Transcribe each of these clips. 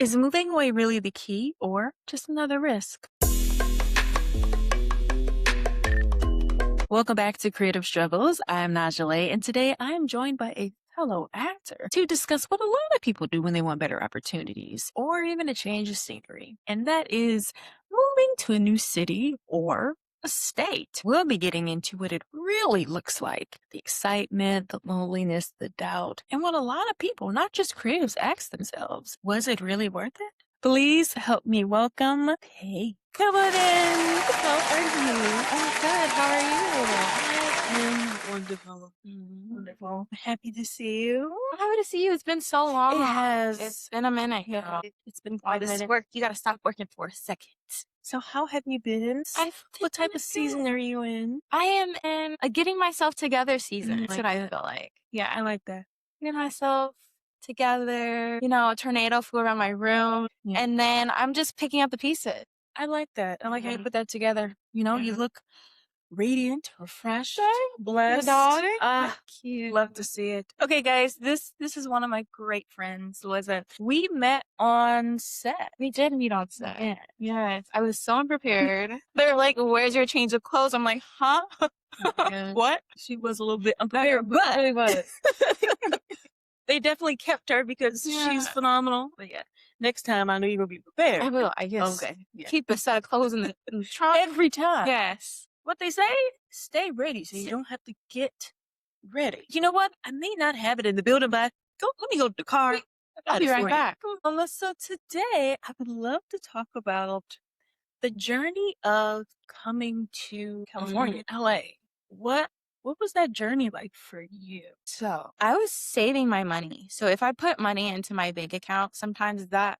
Is moving away really the key or just another risk? Welcome back to Creative Struggles. I'm Najale, and today I am joined by a fellow actor to discuss what a lot of people do when they want better opportunities or even a change of scenery, and that is moving to a new city or a state. We'll be getting into what it really looks like, the excitement, the loneliness, the doubt, and what a lot of people, not just creatives, ask themselves, was it really worth it? Please help me welcome Kate. Come on in. How are you? I'm good. How are you? I am wonderful. Wonderful. Happy to see you. I'm happy to see you. It's been so long. It has. It's been a minute. Yeah, it's been All quite a this minute. work. You gotta stop working for a second. So how have you been? What type of season are you in? I am in a getting myself together season. That's what I feel like. Yeah, I like that. Getting myself together. You know, a tornado flew around my room. Yeah. And then I'm just picking up the pieces. I like that. I like how you put that together. You know, you look radiant, refreshed, blessed. The dog. Cute. Love to see it. Okay, guys, this is one of my great friends, Liza. We met on set. We did meet on set. Yeah. Yes. I was so unprepared. They're like, where's your change of clothes? I'm like, huh? What? She was a little bit unprepared, but it was. they definitely kept her because she's phenomenal. But yeah, next time I know you're gonna be prepared. I will, I guess. Okay. Yeah. Keep a set of clothes in the trunk. Every time. Yes. What they say, stay ready so you don't have to get ready. You know what? I may not have it in the building, but let me go to the car. I'll be right back. So today I would love to talk about the journey of coming to California, LA. What was that journey like for you? So I was saving my money. So if I put money into my bank account, sometimes that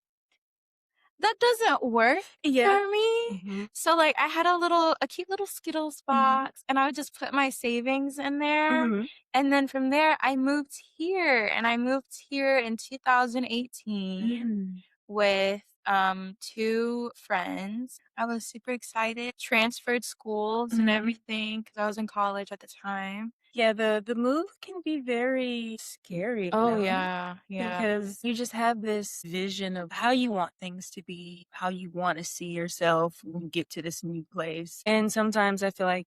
doesn't work for me. So like I had a cute little Skittles box and I would just put my savings in there. And then from there I moved here and I moved here in 2018 with 2 friends. I was super excited, transferred schools and everything because I was in college at the time. Yeah, the move can be very scary. Oh, though, yeah. because you just have this vision of how you want things to be, how you want to see yourself when you get to this new place. And sometimes I feel like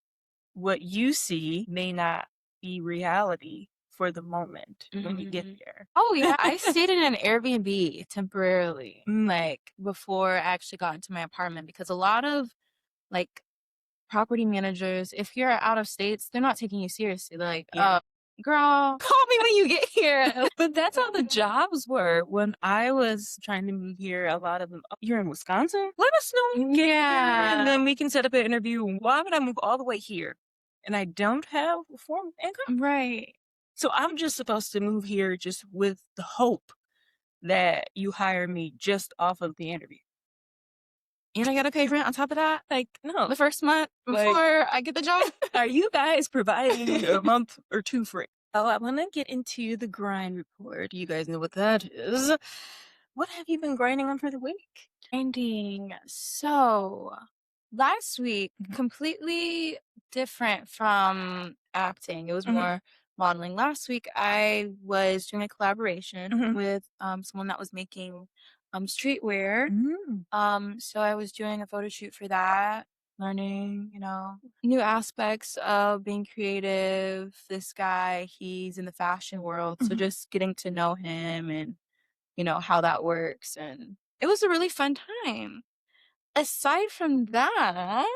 what you see may not be reality for the moment when you get there. Oh, yeah. I stayed in an Airbnb temporarily, like before I actually got into my apartment because a lot of like property managers, if you're out of states, they're not taking you seriously. They're like, girl, call me when you get here. But that's how the jobs were when I was trying to move here. A lot of them, you're in Wisconsin? Let us know. Yeah. And then we can set up an interview. Why would I move all the way here? And I don't have a form of income. Right. So I'm just supposed to move here just with the hope that you hire me just off of the interview. And I gotta pay rent on top of that? Like, no. The first month before I get the job? Are you guys providing a month or 2 free? Oh, I want to get into the grind report. You guys know what that is. What have you been grinding on for the week? Grinding. So last week, completely different from acting. It was more modeling. Last week, I was doing a collaboration with someone that was making streetwear. So I was doing a photo shoot for that, learning, new aspects of being creative. This guy, he's in the fashion world. So just getting to know him and, how that works. And it was a really fun time. Aside from that,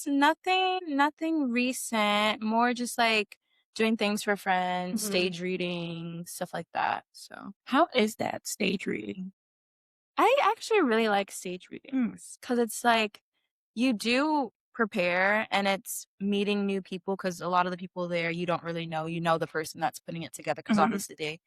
nothing recent, more just like doing things for friends, stage reading, stuff like that. So how is that stage reading? I actually really like stage readings because it's like you do prepare and it's meeting new people because a lot of the people there you don't really know. You know the person that's putting it together because obviously they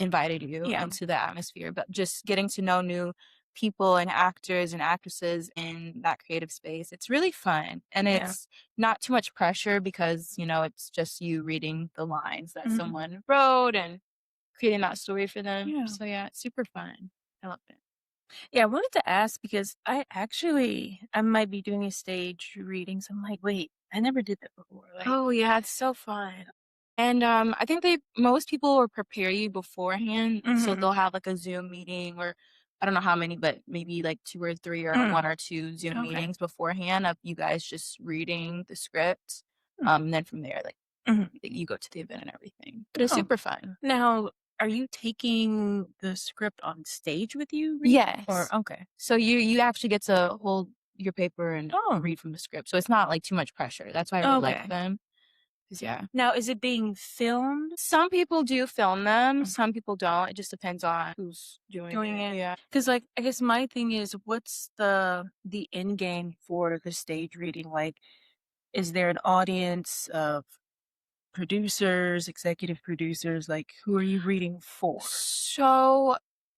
invited you into the atmosphere. But just getting to know new people and actors and actresses in that creative space, it's really fun. And it's not too much pressure because, it's just you reading the lines that someone wrote and creating that story for them. So yeah, it's super fun. I loved it. Yeah, I wanted to ask because I might be doing a stage reading. So I'm like, wait, I never did that before. Like, oh yeah, it's so fun. And I think most people will prepare you beforehand. So they'll have like a Zoom meeting or I don't know how many, but maybe like 2 or 3 or Mm, 1 or 2 Zoom okay. meetings beforehand of you guys just reading the script, Mm, and then from there, like, mhm. you go to the event and everything. But it's Oh, super fun. now are you taking the script on stage with you reading or Yes. okay. So you actually get to hold your paper and Oh, read from the script, so it's not, like, too much pressure. That's why I really like okay. them. 'Cause yeah. Now is it being filmed? Some people do film them, Mm, some people don't. It just depends on who's doing doing it. it? Yeah. Because like, I guess my thing is what's the end game for the stage reading? Like, is there an audience of producers, executive producers? Like, who are you reading for? So,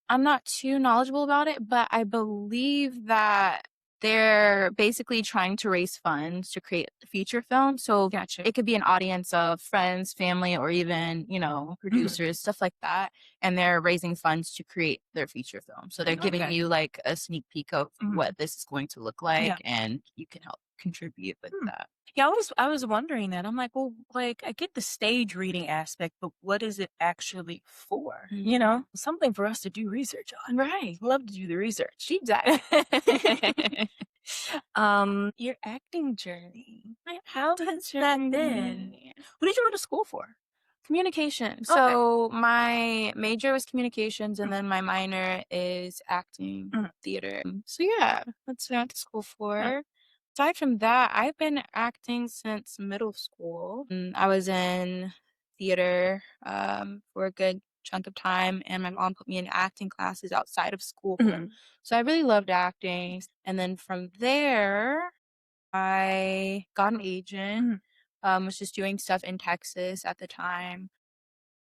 I'm not too knowledgeable about it, but I believe that they're basically trying to raise funds to create a feature film. So Gotcha. it could be an audience of friends, family, or even, Mhm. producers, stuff like that. And they're raising funds to create their feature film. So they're giving Okay. you like a sneak peek of Mhm. what this is going to look Yeah. like, and you can help contribute with Hmm. that. Yeah, I was wondering that. I'm like, well, like I get the stage reading aspect, but what is it actually for? Something for us to do research on. Right. Love to do the research. Exactly. Your acting journey. How has that been? Journey. What did you go to school for? Communication. Okay. So my major was communications, and Mm, then my minor is acting, mm, theater. So yeah, that's what I went to school mm, for. Aside from that, I've been acting since middle school. I was in theater for a good chunk of time, and my mom put me in acting classes outside of school. mm, So I really loved acting. And then from there, I got an agent, mm. was just doing stuff in Texas at the time.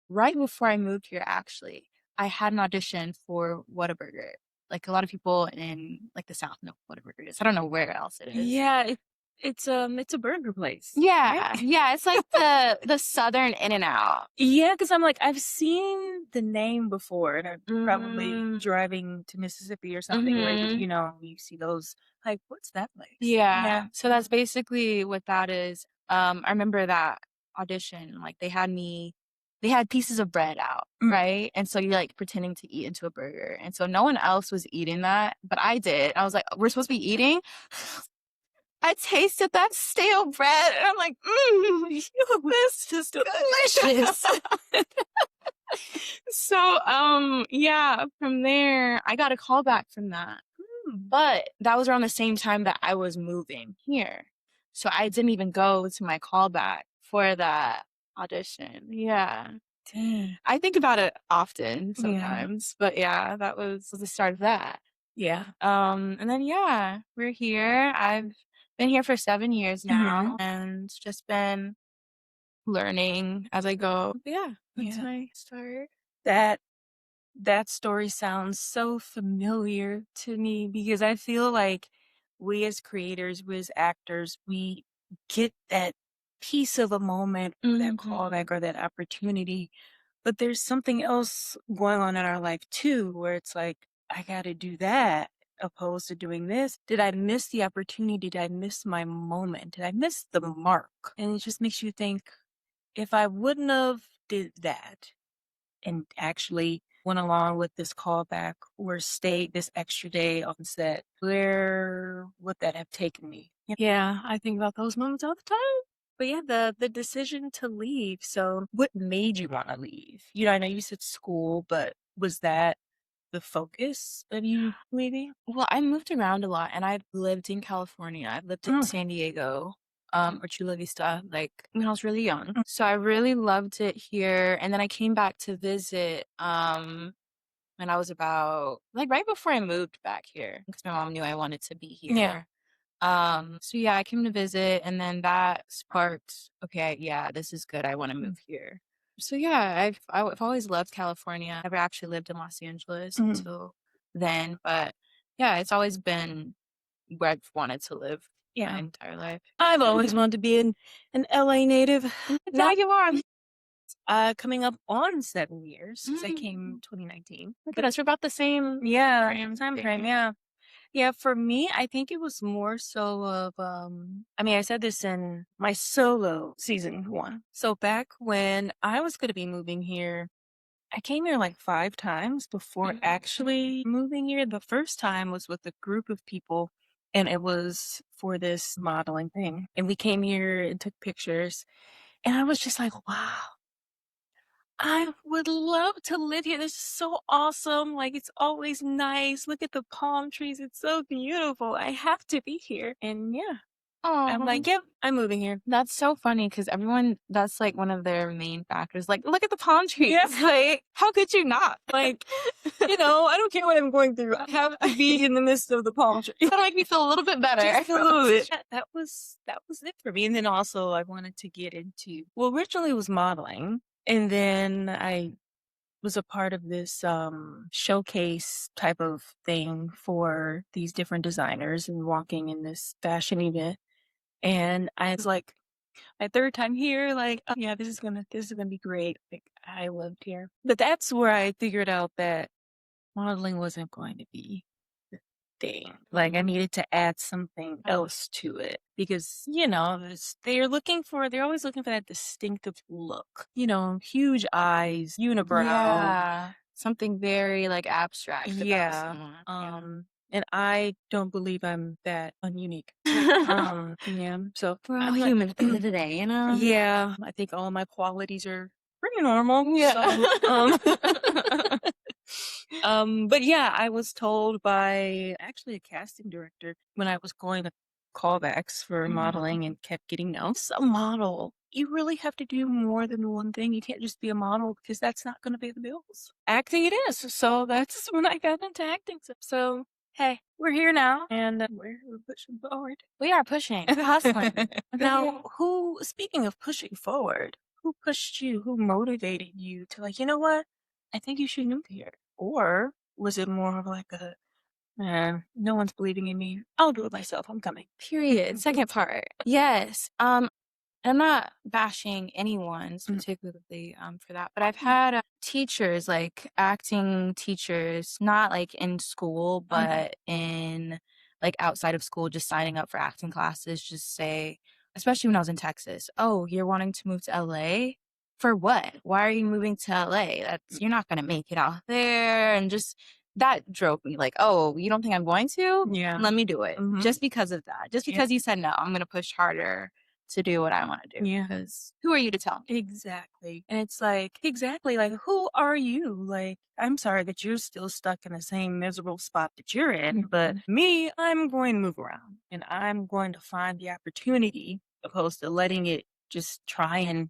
Right before I moved here, actually, I had an audition for Whataburger. Like, a lot of people in, like, the South know what Whataburger is. I don't know where else it is. Yeah, it's a burger place, right? Yeah, yeah, it's like the Southern In-N-Out. Yeah, because 'cause I'm like, I've seen the name before, and I'm probably Mhm, driving to Mississippi or something where, mhm. you see those, like, "What's that place?" Yeah, Yeah. so that's basically what that is. I remember that audition, like, they had pieces of bread out, Mm. right? And so you're, like, pretending to eat into a burger, and so no one else was eating that, but I did. I was like, "We're supposed to be eating?" I tasted that stale bread, and I'm like, this is delicious." So, yeah, from there, I got a call back from that. Mm. But that was around the same time that I was moving here. So I didn't even go to my callback for that audition. Yeah. Dang. I think about it often Yeah. sometimes, but yeah, that was the start of that. Yeah. And then yeah, we're here. I've been here for 7 years Mhm. now and just been learning as I go. But yeah, that's Yeah. my start. That that story sounds so familiar to me because I feel like we as creators, we as actors, we get that piece of a moment or that Mhm. callback or that opportunity. But there's something else going on in our life too, where it's like, I got to do that opposed to doing this. Did I miss the opportunity? Did I miss my moment? Did I miss the mark? And it just makes you think if I wouldn't have did that and actually went along with this callback or stayed this extra day on set, where would that have taken me? Yeah, I think about those moments all the time. But yeah, the decision to leave. So what made you want to leave? I know you said school, but was that the focus of you leaving? Well, I moved around a lot and I've lived in California. I've lived in Okay. San Diego, or Chula Vista, like when I was really young. Mm, So I really loved it here. And then I came back to visit, when I was about like right before I moved back here because my mom knew I wanted to be yeah. here. So yeah, I came to visit and then that sparked, okay, yeah, this is good. I want to Mm, move here. So yeah, I've always loved California. Never actually lived in Los Angeles mm, until then, but yeah, it's always been where I've wanted to live my yeah. entire life. I've always wanted to be an LA native. Now Not you are. coming up on 7 years because I came Mm. 2019. My But goodness, we're about the same yeah, frame time frame. there. Yeah. Yeah, for me, I think it was more so of I mean, I said this in my solo season 1. So back when I was going to be moving here, I came here like 5 times before actually moving here. The first time was with a group of people, and it was for this modeling thing, and we came here and took pictures, and I was just like, "Wow, I would love to live here. This is so awesome. Like, it's always nice. Look at the palm trees. It's so beautiful. I have to be here." And yeah, I'm Oh, like, "Yep, I'm moving here." that's so funny because everyone that's like one of their main factors. Like, look at the palm trees. Yeah, Like, how could you not? like, I don't care what I'm going through. I have to be in the midst of the palm trees. That'll make me feel a little bit better. Just a little bit. That was it for me. And then also I wanted to get into, well, originally it was modeling. And then I was a part of this showcase type of thing for these different designers and walking in this fashion event. And I was like, my third time here, like, oh yeah, this is gonna be great. Like, I lived here. But that's where I figured out that modeling wasn't going to be the thing. Like, I needed to add something else to it because, they're always looking for that distinctive look. Huge eyes, unibrow. Yeah. Something very like abstract about Yeah. someone. Yeah. And I don't believe I'm that ununique. Yeah. So We're all I'm like, human at the end of the day, you know? yeah, I think all my qualities are pretty normal. Yeah. So, but yeah, I was told by actually a casting director when I was going to callbacks for modeling and kept getting no. It's a model. You really have to do more than one thing. You can't just be a model because that's not going to pay the bills. Acting it is. So that's when I got into acting. So hey, we're here now and we're pushing forward. We are pushing, hustling. Now, speaking of pushing forward, who pushed you? Who motivated you to like, you know what? I think you should move here. Or was it more of like a, man, no one's believing in me. I'll do it myself. I'm coming. Period. Second part. Yes. I'm not bashing anyone Mm. particularly for that, but I've Yeah. had teachers, like acting teachers, not like in school, but in like outside of school, just signing up for acting classes, just say, especially when I was in Texas, oh, you're wanting to move to LA? For what? Why are you moving to LA? That's you're not gonna make it out there. And just that drove me like, oh, you don't think I'm going to? Yeah. Let me do it. Mhm. Just because of that. Just Yeah. because you said no, I'm gonna push harder to do what I want to do. Yeah. Because who are you to tell me? Exactly. And it's like, exactly, like, who are you? Like, I'm sorry that you're still stuck in the same miserable spot that you're in, but me, I'm going to move around and I'm going to find the opportunity opposed to letting it just try and,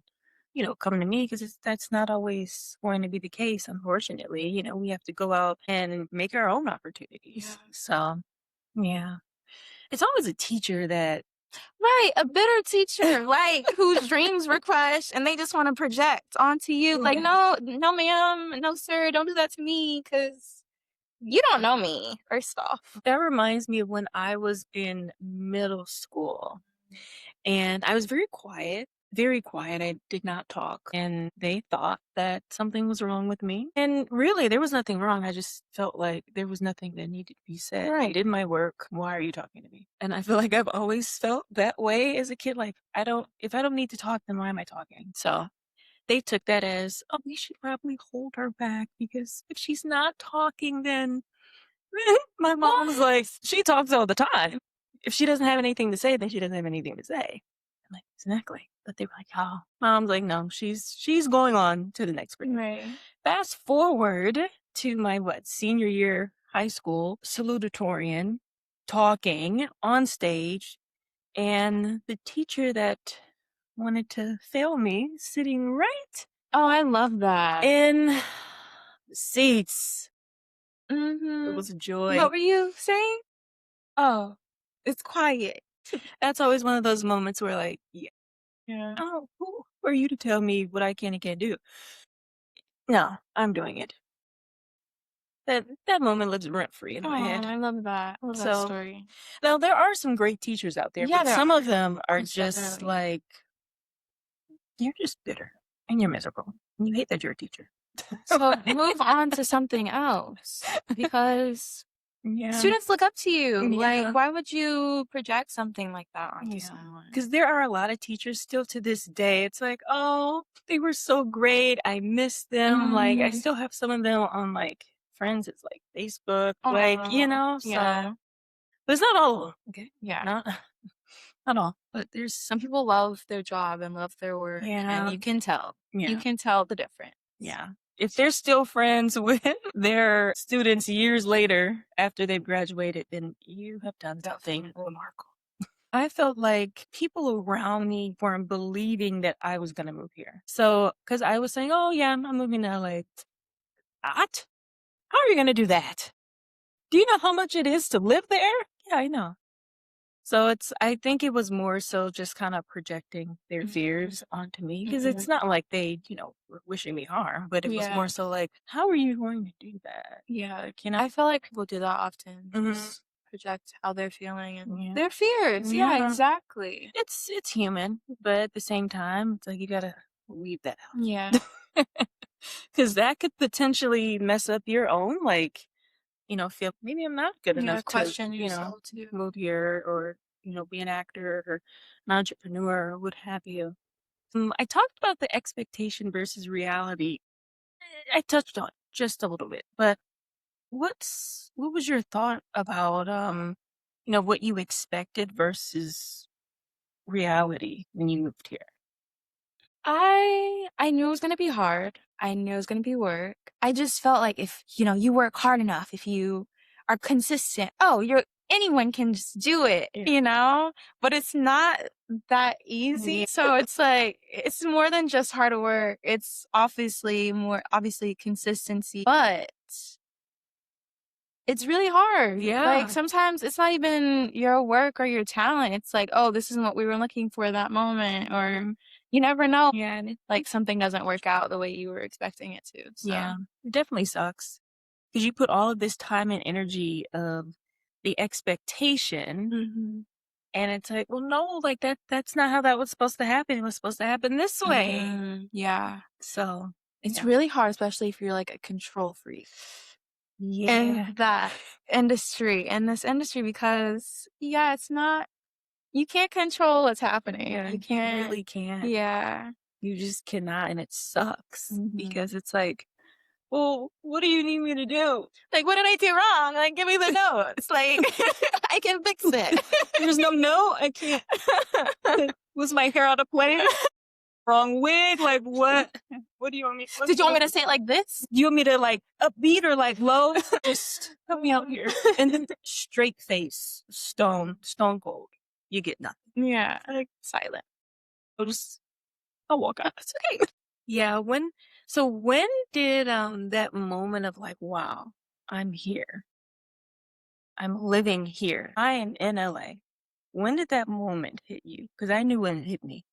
come to me because that's not always going to be the case, unfortunately. We have to go out and make our own opportunities. Yeah. So, yeah. It's always a teacher that, Right, a bitter teacher, like whose dreams were crushed and they just want to project onto you. Like, no, no, ma'am, no, sir, don't do that to me because you don't know me, first off. that reminds me of when I was in middle school. And I was very quiet, very quiet. I did not talk. And they thought that something was wrong with me. And really, there was nothing wrong. I just felt like there was nothing that needed to be said. I Right. did my work. Why are you talking to me? And I feel like I've always felt that way as a kid. Like, if I don't need to talk, then why am I talking? So they took that as, oh, we should probably hold her back because if she's not talking, then my mom's like, she talks all the time. If she doesn't have anything to say, then she doesn't have anything to say. I'm like, exactly. But they were like, oh, mom's like, no, she's going on to the next grade. Right. Fast forward to my senior year high school salutatorian talking on stage, and the teacher that wanted to fail me sitting right Oh, I love that. in the seats. It Mm-hmm. was a joy. What were you saying? Oh, it's quiet. That's always one of those moments where, like, yeah, Yeah. oh, who are you to tell me what I can and can't do? No, I'm doing it. That moment lives rent free in Oh, my head. I love that. I love that So story. now there are some great teachers out there, Yeah, but there some are. of them are Most just definitely. like, you're just bitter and you're miserable and you hate that you're a teacher. So move on to something else because Yeah. Students look up to you. Like, Yeah. why would you project something like that onto Yeah. someone? Because there are a lot of teachers still to this day. It's like, oh, they were so great. I miss them. Like, I Mhm. still have some of them on like friends. It's like Facebook, like, Aw, so, yeah, but it's not all of 'em, okay? yeah. Not, not all, but Some there's, people love their job and love their work, and yeah, you can tell. You yeah, can tell the difference. yeah. If they're still friends with their students years later after they've graduated, then you have done something Definitely. remarkable. I felt like people around me weren't believing that I was gonna move here. So, because I was saying, "Oh yeah, I'm moving to LA." What? How are you gonna do that? Do you know how much it is to live there? Yeah, I know. So I think it was more so just kind of projecting their Mhm, fears onto me because mhm. it's not like they, were wishing me harm, but it was more Yeah, so like, how are you going to do that? yeah. Like, you know? I feel like people do that often, Hmm. just project how they're feeling and Yeah. their fears. Yeah, Yeah. exactly. It's human, but at the same time, it's like you gotta leave that Yeah, out. Because that could potentially mess up your own, like, feel maybe I'm not good yeah, enough to, question yourself too. move here or, be an actor or an entrepreneur or what have you. I talked about the expectation versus reality. I touched on it just a little bit, but what was your thought about what you expected versus reality when you moved here? I knew it was gonna be hard. I knew it was gonna be work. I just felt like if, you work hard enough, if you are consistent, oh, you're anyone can just do it, Yeah. But it's not that Yeah. easy. So it's like it's more than just hard work. It's obviously consistency, but it's really hard. Like, Yeah. sometimes it's not even your work or your talent. It's like, "Oh, this isn't what we were looking for that moment," or you never know, Yeah. And like, something doesn't work out the way you were expecting it to, so. yeah, it definitely sucks because you put all of this time and energy of the expectation, Mhm. and it's like, well, no, like that's not how that was supposed to happen. It was supposed to happen this way. Mhm. Yeah. So, It's yeah. really hard, especially if you're, like, a control freak Yeah. in in this industry because, yeah, it's not you can't control what's happening. Yeah, You you can't. really can't. Yeah. You just cannot, and it sucks Mhm. because it's like, well, what do you need me to do? Like, "What did I do wrong? Like, give me the notes." Like, I can fix it. There's no note. I can't. Was my hair out of place? Wrong wig? Like what? What do you want me? Did you want me to say it like this? Do you want me to like upbeat or like low? Just help me out here. And then straight face, stone cold. You get nothing. Yeah. Like Silent. I'll just I'll walk out. It's okay. Yeah. When did that moment of like, wow, I'm here. I'm living here. I am in LA. When did that moment hit you? Because I knew when it hit me.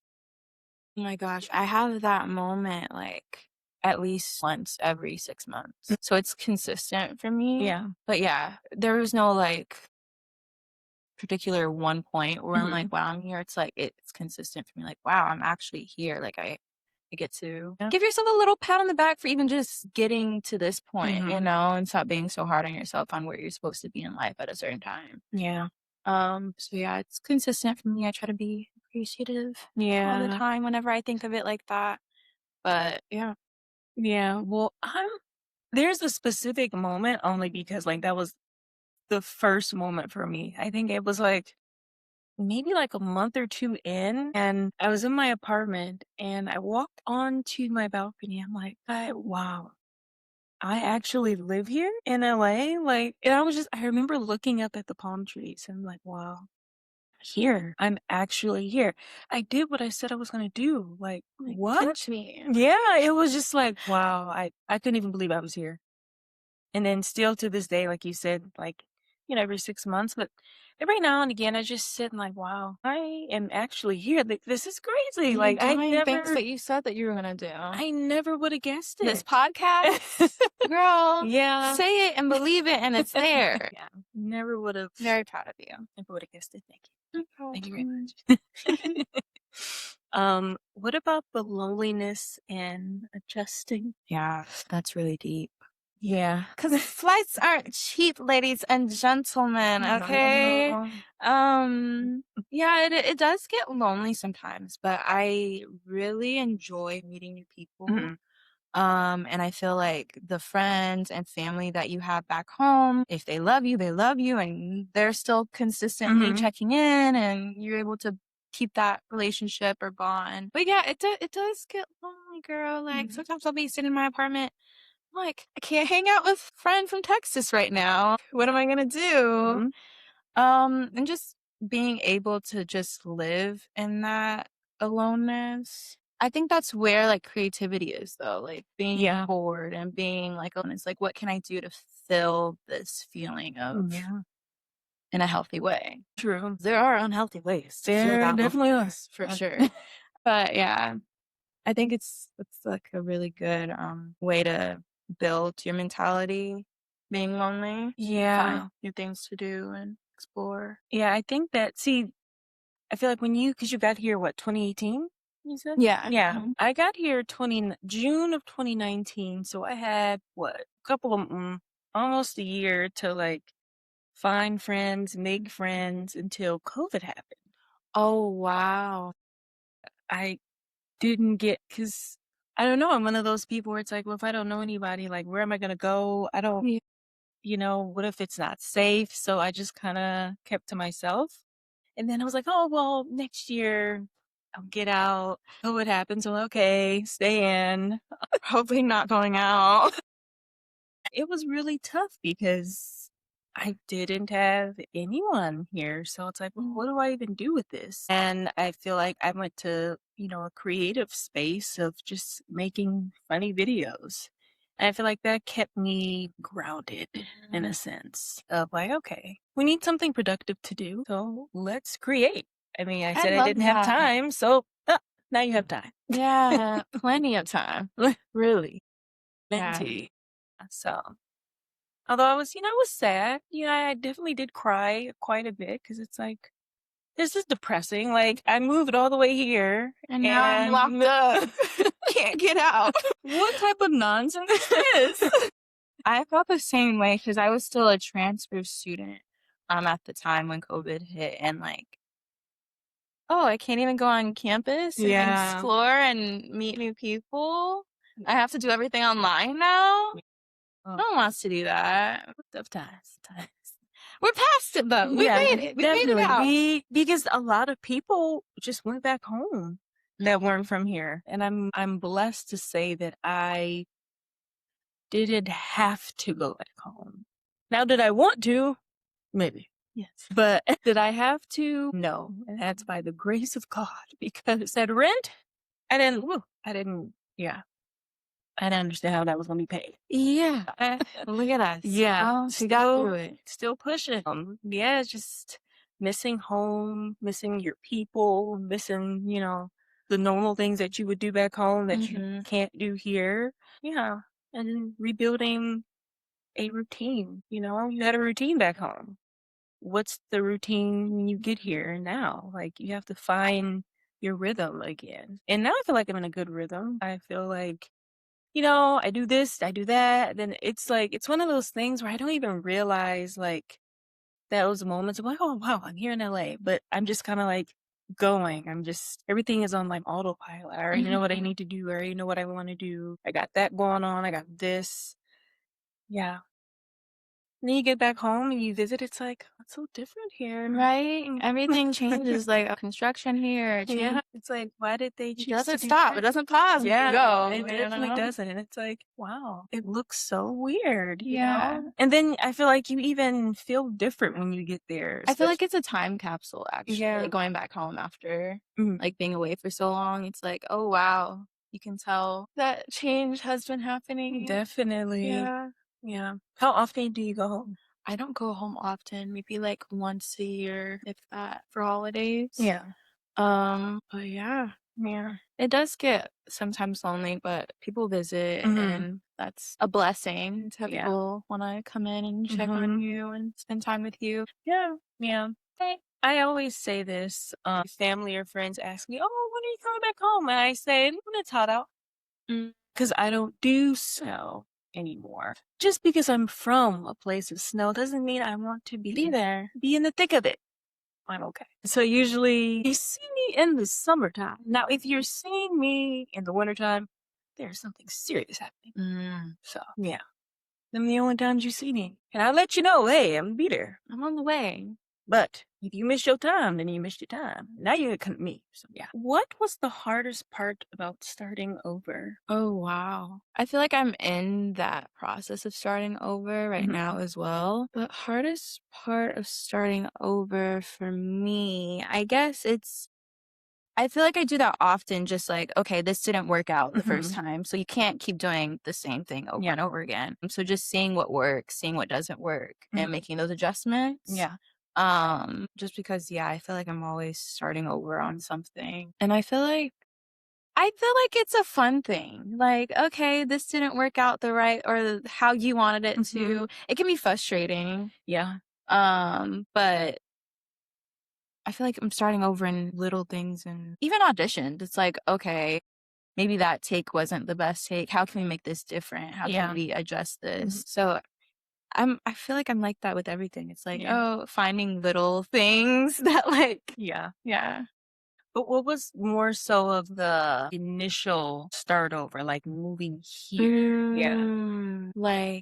Oh my gosh, I have that moment, like, at least once every 6 months. So it's consistent for me. Yeah. But yeah, there was no, like, particular one point where I'm Hmm. like, "Wow, I'm here." It's like, it's consistent for me, like, "Wow, I'm actually here." Like, I get to Yeah. give yourself a little pat on the back for even just getting to this point, Hmm. and stop being so hard on yourself on where you're supposed to be in life at a certain time. Yeah. So yeah, it's consistent for me. I try to be appreciative all the Yeah. time whenever I think of it like that. But yeah. Yeah. Well, there's a specific moment only because like that was the first moment for me. I think it was like maybe like a month or two in, and I was in my apartment and I walked onto my balcony. I'm like, wow, I actually live here in LA. Like, and I remember looking up at the palm trees and like, wow, here, I'm actually here. I did what I said I was going to do. Like, Like, what? pinch me. Yeah, it was just like, wow, I couldn't even believe I was here. And then still to this day, like you said, like, every 6 months. But every now and again, I just sit and like, wow, I am actually here. This is crazy. And you're Like doing things that you said that you were gonna do. I never would have guessed This it. podcast, girl, Yeah. say it and believe it, and it's there. Yeah. Never would have, Very proud of you. never would have guessed it. Thank you. No Thank you very problem. much. What about the loneliness and adjusting? Yeah, that's really deep. Yeah. Because flights aren't cheap, ladies and gentlemen, okay? No. Yeah, it does get lonely sometimes, but I really enjoy meeting new people. Mhm. And I feel like the friends and family that you have back home, if they love you, and they're still consistently Mhm. checking in, and you're able to keep that relationship or bond. But yeah, it does get lonely, girl. Like Mhm. sometimes I'll be sitting in my apartment, I'm like, I can't hang out with a friend from Texas right now. What am I gonna do? Mhm. And just being able to just live in that aloneness. I think that's where like creativity is though, like being Yeah. bored and being like alone. It's like, what can I do to fill this feeling of Yeah. in a healthy way? True. There are unhealthy ways to fill There that definitely are. loneliness for sure. But yeah, I think it's like a really good way to build your mentality, being lonely, Yeah. find new things to do and explore. Yeah, I think that see, I feel like when you because you got here, what, 2018, you said? Yeah. Yeah. I got here 20 June of 2019, so I had, what, a couple of almost a year to, like, find friends, make friends until COVID happened. Oh, wow. I didn't get because I don't know, I'm one of those people where it's like, well, if I don't know anybody, like, where am I gonna go? I don't Yeah. what if it's not safe? So I just kinda kept to myself. And then I was like, "Oh, well, next year I'll get out. Oh, what happens? Well, okay, stay in." Hopefully not going out. It was really tough because I didn't have anyone here. So it's like, well, what do I even do with this? And I feel like I went to, a creative space of just making funny videos. And I feel like that kept me grounded in a sense of like, okay, we need something productive to do. So let's create. I mean, I I said I love didn't have that. time. So now you have time. Yeah, plenty of time. Really. Yeah. Plenty. So although I was sad. Yeah, I definitely did cry quite a bit because it's like, this is depressing. Like, I moved all the way here And now I'm and locked up. Can't get out. what type of nonsense is this? I felt the same way because I was still a transfer student at the time when COVID hit, and like, oh, I can't even go on campus and Yeah. explore and meet new people. I have to do everything online now. Oh, No one wants to do that. tough times. We're past it though. We Yeah, made it. We made it definitely. out. Because a lot of people just went back home that weren't from here. And I'm blessed to say that I didn't have to go back home. Now, did I want to? Maybe. Yes. But did I have to? No. And that's by the grace of God because that rent, yeah, I didn't understand how that was going to be paid. Yeah. Look at us. Yeah. Well, she got through it. Still pushing. Yeah, it's just missing home, missing your people, missing, the normal things that you would do back home that you Hmm. can't do here. Yeah. And then rebuilding a routine, you had a routine back home. What's the routine when you get here now? Like you have to find your rhythm again. And now I feel like I'm in a good rhythm. I feel like, I do this, I do that. Then it's like it's one of those things where I don't even realize like those moments of like, oh wow, I'm here in LA. But I'm just kinda like going. I'm just everything is on like autopilot. I already know what I need to do. I already know what I want to do. I got that going on. I got this. Yeah. Then you get back home and you visit, it's like, "It's so different here." Right? Mm. Everything changes, like, construction here, Yeah, it's like, why did they it choose to doesn't do stop, it that? doesn't pause when you Yeah, go, it you definitely know? doesn't, and it's like, wow, it looks so weird, Yeah. And then I feel like you even feel different when you get there, I feel especially. like it's a time capsule, Yeah. actually, going back home after, Mhm. like, being away for so long. It's like, "Oh, wow." You can tell that change has been happening. Definitely. Yeah. Yeah. How often do you go home? I don't go home often, maybe, like, once a year, if that, for holidays. Yeah. But yeah. Yeah. It does get sometimes lonely, but people visit, Mhm. and that's a blessing to have Yeah. people wanna come in and check on Mhm. you and spend time with you. Yeah. Yeah. I always say this, family or friends ask me, "Oh, when are you coming back home?" And I say, "I'm gonna tell out." Mm. Because I don't do so. anymore. Just because I'm from a place of snow doesn't mean I want to Be there. be in the thick of it. I'm okay. So usually you see me in the summertime. Now, if you're seeing me in the wintertime, there's something serious happening. So yeah, them the only times you see me. And I let you know, hey, I'm gonna be there. I'm on the way. But if you miss your time, then you missed your time. Now you're come to me. So yeah. What was the hardest part about starting over? Oh, wow. I feel like I'm in that process of starting over right Mhm. now as well. The hardest part of starting over for me, I guess I feel like I do that often, just like, okay, this didn't work out the first Mhm. time. So you can't keep doing the same thing over Yeah. and over again. So just seeing what works, seeing what doesn't work, and Mhm. making those adjustments. Yeah. Just because, yeah, I feel like I'm always starting over on something. And I feel like it's a fun thing. Like, okay, this didn't work out the right or how you wanted it Mhm. to. It can be frustrating. Yeah. But I feel like I'm starting over in little things and even auditions. It's like, okay, maybe that take wasn't the best take. How can we make this different? How can Yeah. we adjust Mhm. this? So I feel like I'm like that with everything. It's like, Yeah. oh, finding little things that like Yeah. yeah. But what was more so of the initial start over, like moving here? Yeah.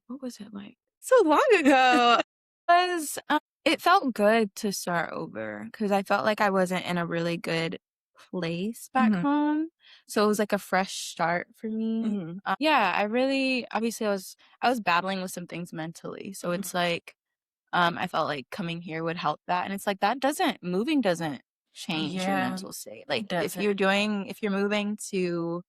What was it like? So long ago. Was it felt good to start over because I felt like I wasn't in a really good place back Mhm. home. So it was like a fresh start for me. Mhm. Yeah, I really obviously I was battling with some things mentally. So Mhm. it's like I felt like coming here would help that. And it's like moving doesn't change your Yeah. mental state. Like It doesn't. if you're moving to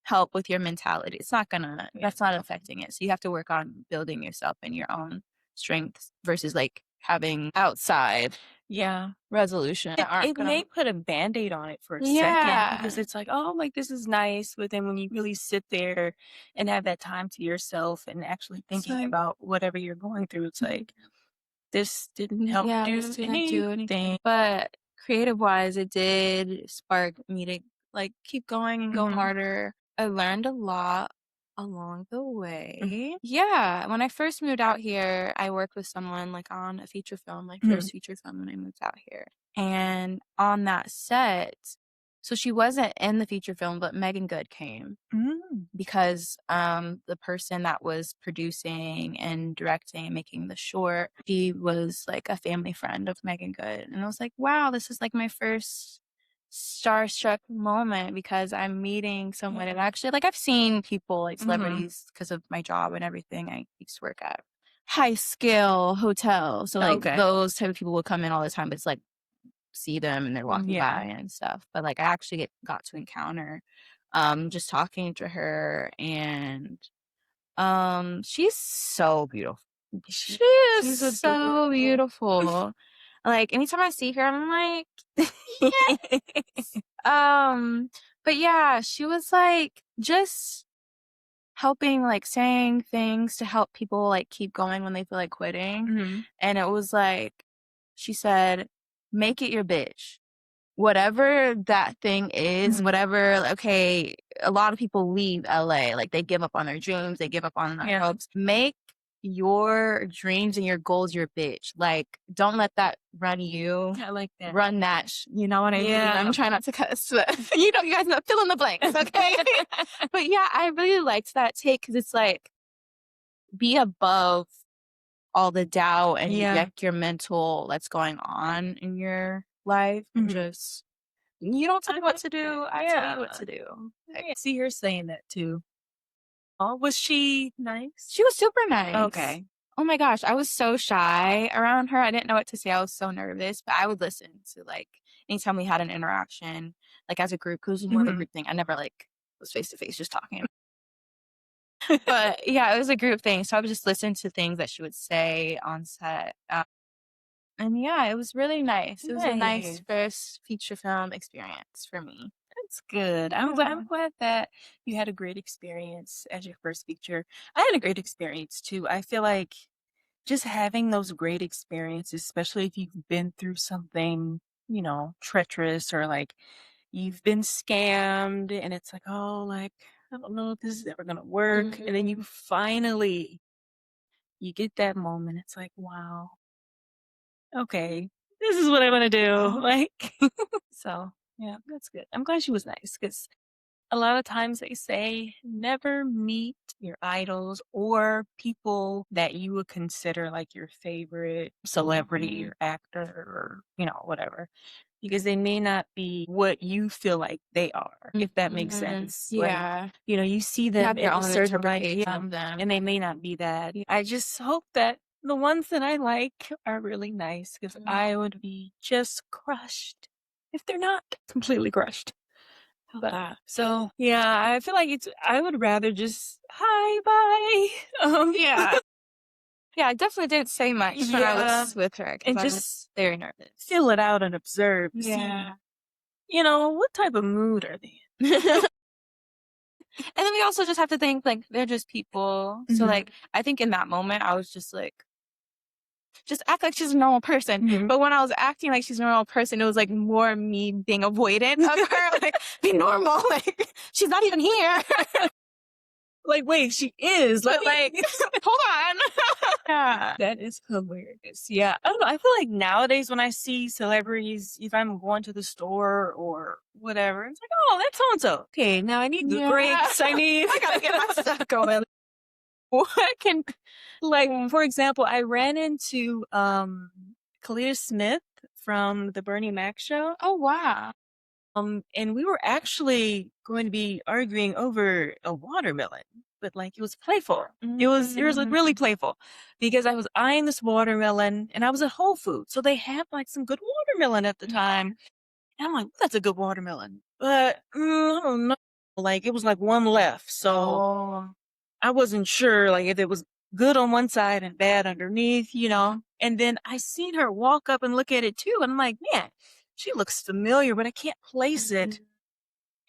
help with your mentality. It's not gonna Yeah. that's not affecting it. So you have to work on building yourself and your own strengths versus like having outside Yeah. resolution that aren't It gonna may put a Band-Aid on it for a second because Yeah. it's like, "Oh, like, this is nice," but then when you really sit there and have that time to yourself and actually It's thinking like about whatever you're going through, it's like, "This didn't help yeah, this do didn't do anything." anything. But creative wise, it did spark me to like keep going and go Mhm. harder. I learned a lot along the Mhm. way. Yeah, when I first moved out here, I worked with someone like on a feature film, my Mhm. first feature film when I moved out here. And on that set, so she wasn't in the feature film, but Megan Good came Mm. because the person that was producing and directing and making the short, she was like a family friend of Megan Good. And I was like, wow, this is like my first starstruck moment because I'm meeting someone and actually like I've seen people like Mhm. celebrities because of my job and everything. I used to work at high scale hotel. So like Okay. those type of people will come in all the time, but it's like see them and they're walking Yeah. by and stuff. But like I actually got to encounter just talking to her and she's so beautiful. She She is she's so adorable. beautiful. Like anytime I see her, I'm like, yes. But yeah, she was like just helping, like saying things to help people like keep going when they feel like quitting. Mhm. And it was like, she said, make it your bitch. Whatever that thing is, Mhm. whatever okay, a lot of people leave LA, like, they give up on their dreams, they give up on their Yeah. hopes. Make your dreams and your goals your bitch, like, don't let that run you. I like that. Run that you know what I mean? Yeah. I'm trying not to cuss, but you guys know fill in the blanks, okay? But, yeah, I really liked that take because it's like, be above all the doubt and Yeah. reject your mental that's going on in your life and Mhm. just you don't tell I me what like to that. do, I tell you Yeah. what to do. I see her saying that too. Oh, was she nice? She was super nice. Okay. Oh my gosh, I was so shy around her, I didn't know what to say, I was so nervous, but I would listen to, like, anytime we had an interaction, like, as a group, 'cause it was more of a Mhm. group thing, I never, like, was face to face just talking. But, yeah, it was a group thing, so I would just listen to things that she would say on set, and yeah, it was really nice. It was a nice Nice. first feature film experience for me. That's good. I'm Yeah. glad that you had a great experience as your first feature. I had a great experience too. I feel like just having those great experiences, especially if you've been through something, treacherous or like you've been scammed and it's like, oh, like I don't know if this is ever gonna work. And then you finally you get that moment. It's like, wow, okay, this is what I'm gonna do. Like, so yeah, that's good. I'm glad she was nice because a lot of times they say never meet your idols or people that you would consider like your favorite celebrity or actor or, whatever, because they may not be what you feel like they are, if that makes sense. Like, Yeah. you see You them have your in a own certain light, interpretation of them. and they may not be that. I just hope that the ones that I like are really nice because I would be just crushed if they're not completely crushed. Felt But that. so yeah, I feel like I would rather just hi, bye. Yeah. Yeah, I definitely didn't say much when I Yeah, was with her because and I was just very nervous. feel it out and observe to see, Yeah. what type of mood are they in. And then we also just have to think, like, they're just people. So, Mhm. like, I think in that moment, I was just like, just act like she's a normal person. Mhm. But when I was acting like she's a normal person, it was like more me being avoidant of her. Like, be normal. Like, she's not even here. Like, wait, she is. But, like, hold on. Yeah. That is hilarious. Yeah. I don't know. I feel like nowadays when I see celebrities, if I'm going to the store or whatever, it's like, oh, that's so and so. Okay, now I need the Yeah. breaks. I gotta get my stuff going. What can, like, for example, I ran into Kalita Smith from the Bernie Mac show. Oh, wow. And we were actually going to be arguing over a watermelon, but like it was playful. It was like really playful because I was eyeing this watermelon and I was at Whole Foods. So they had like some good watermelon at the time. And I'm like, that's a good watermelon. But I don't know. Like it was like one left. So Oh. I wasn't sure like if it was good on one side and bad underneath. And then I seen her walk up and look at it too. And I'm like, man, she looks familiar, but I can't place it.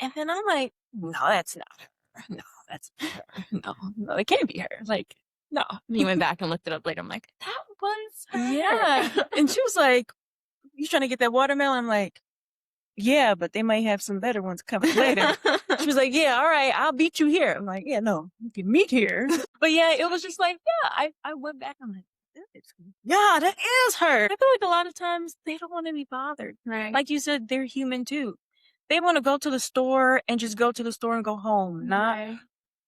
And then I'm like, no, that's not her. No, that's not her. No, no, it can't be her. Like, no. You went back and looked it up later. I'm like, that was her. Yeah. And she was like, you trying to get that watermelon? I'm like, yeah, but they might have some better ones coming later. She was like, yeah, all right, I'll beat you here. I'm like, yeah, no, you can meet here. But yeah, it was just like, yeah, I went back. I'm like, yeah, that is her. I feel like a lot of times they don't want to be bothered. Right. Like you said, they're human too. They want to go to the store and just go to the store and go home. Not, Right.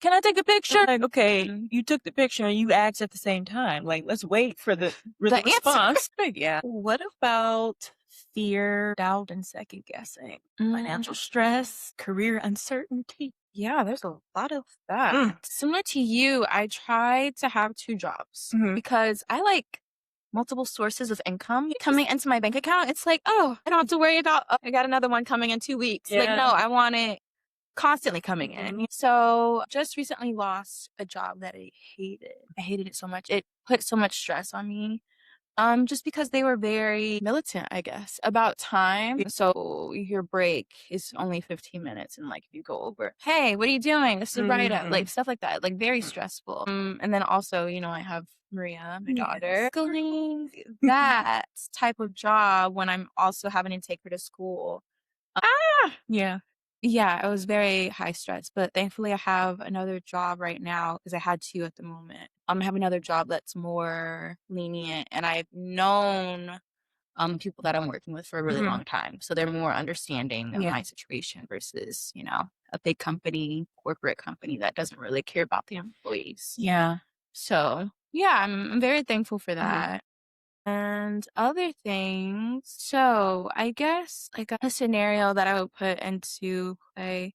can I take a picture? Like, okay, Mhm. you took the picture and you asked at the same time. Like, let's wait for the answer. response. Yeah. What about fear, doubt, and second guessing? Financial stress, career uncertainty. Yeah, there's a lot of that. Similar to you, I tried to have 2 jobs Mhm. because I like multiple sources of income coming into my bank account. It's like, oh, I don't have to worry about, oh, I got another one coming in 2 weeks. Like, Yeah. no, I want it constantly coming in. So just recently lost a job that I hated. I hated it so much. It put so much stress on me. Just because they were very militant, I guess, about time. So your break is only 15 minutes, and like if you go over, hey, what are you doing? This is a write up, like stuff like that, like very stressful. And then also, I have Maria, my daughter, schooling that type of job when I'm also having to take her to school. Yeah. Yeah, it was very high stress, but thankfully I have another job right now because I had 2 at the moment. I have another job that's more lenient, and I've known, people that I'm working with for a really long time, so they're more understanding of Yeah. my situation versus, a big company, corporate company that doesn't really care about the employees. Yeah. So, yeah, I'm very thankful for that. And other things, so I guess like a scenario that I would put into play.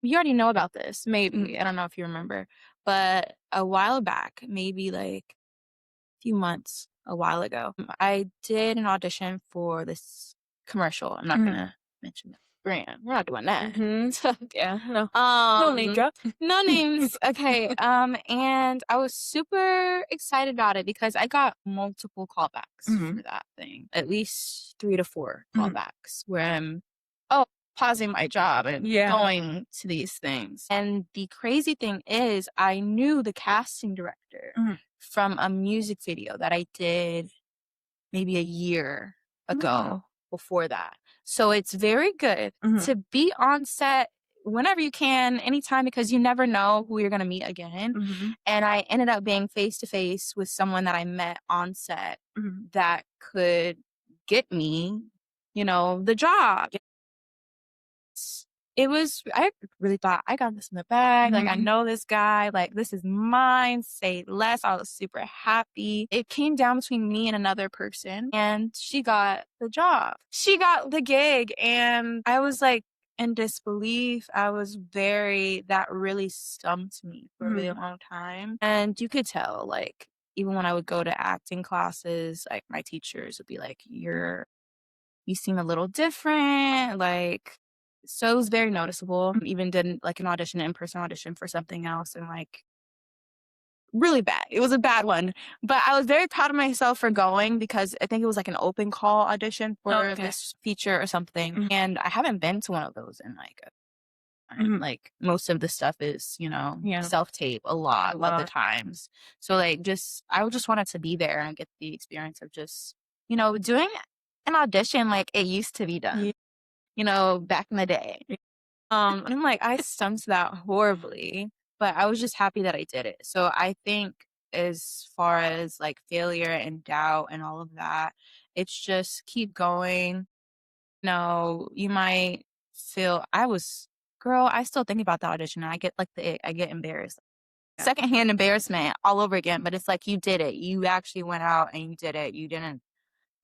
You already know about this, maybe. I don't know if you remember, but a while back, maybe like a few months, a while ago, I did an audition for this commercial. I'm not gonna mention the brand. We're not doing that. Yeah. No. No name drop. No names. Okay. And I was super excited about it because I got multiple callbacks for that thing. At least 3 to 4 callbacks where I'm pausing my job and going to these things. And the crazy thing is I knew the casting director from a music video that I did maybe a year ago before that. So it's very good to be on set whenever you can, anytime, because you never know who you're gonna meet again. Mhm. And I ended up being face to face with someone that I met on set Mhm. that could get me, the job. It was I really thought, "I got this in the bag, like, I Mhm. know this guy, like, this is mine, say less." I was super happy. It came down between me and another person, and she got the job. She got the gig, and I was, like, in disbelief. That really stumped me for a really Mhm. long time, and you could tell, like, even when I would go to acting classes, like, my teachers would be like, you seem a little different, like, so it was very noticeable. Even did, like, an audition, in-person audition for something else, and, like, really bad. It was a bad one, but I was very proud of myself for going because I think it was, like, an open call audition for Okay. this feature or something, Mhm. and I haven't been to one of those in, like, a time. Mhm. Like, most of the stuff is, Yeah. self-tape a lot A of the lot. times. So, like, I just wanted to be there and get the experience of just, doing an audition like it used to be Yeah. done. Back in the day. Yeah. And I'm like, I stumped that horribly, but I was just happy that I did it. So I think as far as like failure and doubt and all of that, it's just keep going. You might feel girl, I still think about the audition and I get like I get embarrassed. Yeah. Secondhand embarrassment all over again, but it's like you did it. You actually went out and you did it. You didn't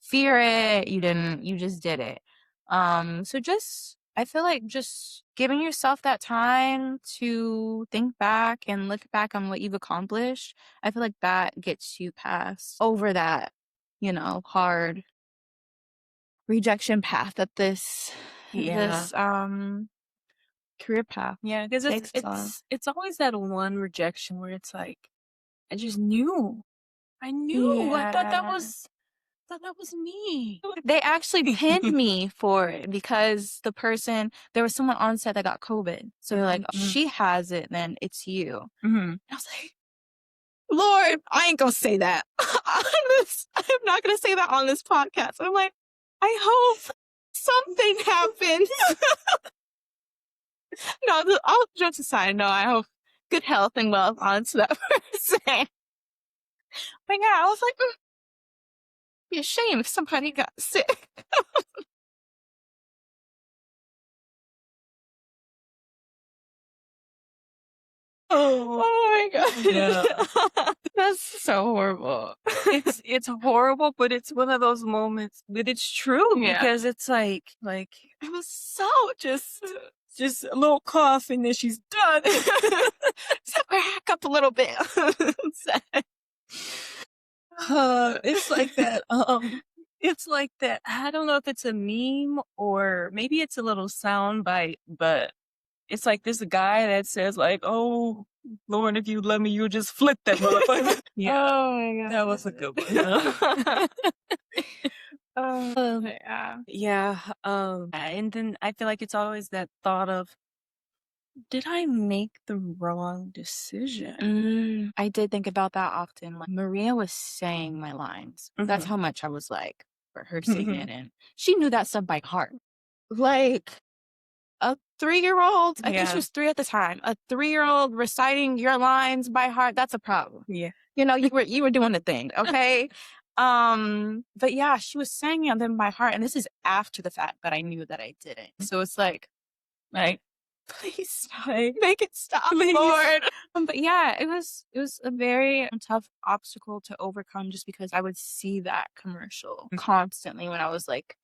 fear it. You just did it. So just, I feel like just giving yourself that time to think back and look back on what you've accomplished, I feel like that gets you past over that, hard rejection path that Yeah. this career path Yeah, 'cause it's takes us on. it's it's always that one rejection where it's like, I just knew. I knew. Yeah. Thought that was me. They actually pinned me for it because there was someone on set that got COVID. So they're like, "Oh, Mhm. she has it, then it's you." And Mhm. I was like, Lord, I ain't gonna say that I'm not gonna say that on this podcast. I'm like, I hope something happens. No, all jokes aside, no, I hope good health and wealth onto that person. But yeah, I was like, be a shame if somebody got sick. Oh, Oh yeah. my god. That's so horrible. It's horrible, but it's one of those moments, but it's true Yeah. because it's like it was so just a little cough and then she's done. Except crack up a little bit. It's like that. It's like that. I don't know if it's a meme or maybe it's a little sound bite, but it's like this guy that says like, "Oh, Lord, if you love me, you'll just flip that motherfucker." Yeah, Oh my that was a good one. yeah. Yeah. And then I feel like it's always that thought of, did I make the wrong decision? I did think about that often. Like Maria was saying my lines. That's Mhm. how much I was like for her singing, and she knew that stuff by heart. Like a 3-year-old, I think she Yeah. was 3 at the time. A 3-year-old reciting your lines by heart, that's a problem. Yeah. You were doing the thing, okay? But yeah, she was singing them by heart, and this is after the fact that I knew that I didn't. So it's like, please stop. Make it stop, Please. Lord. But yeah, it was a very tough obstacle to overcome just because I would see that commercial constantly when I was like,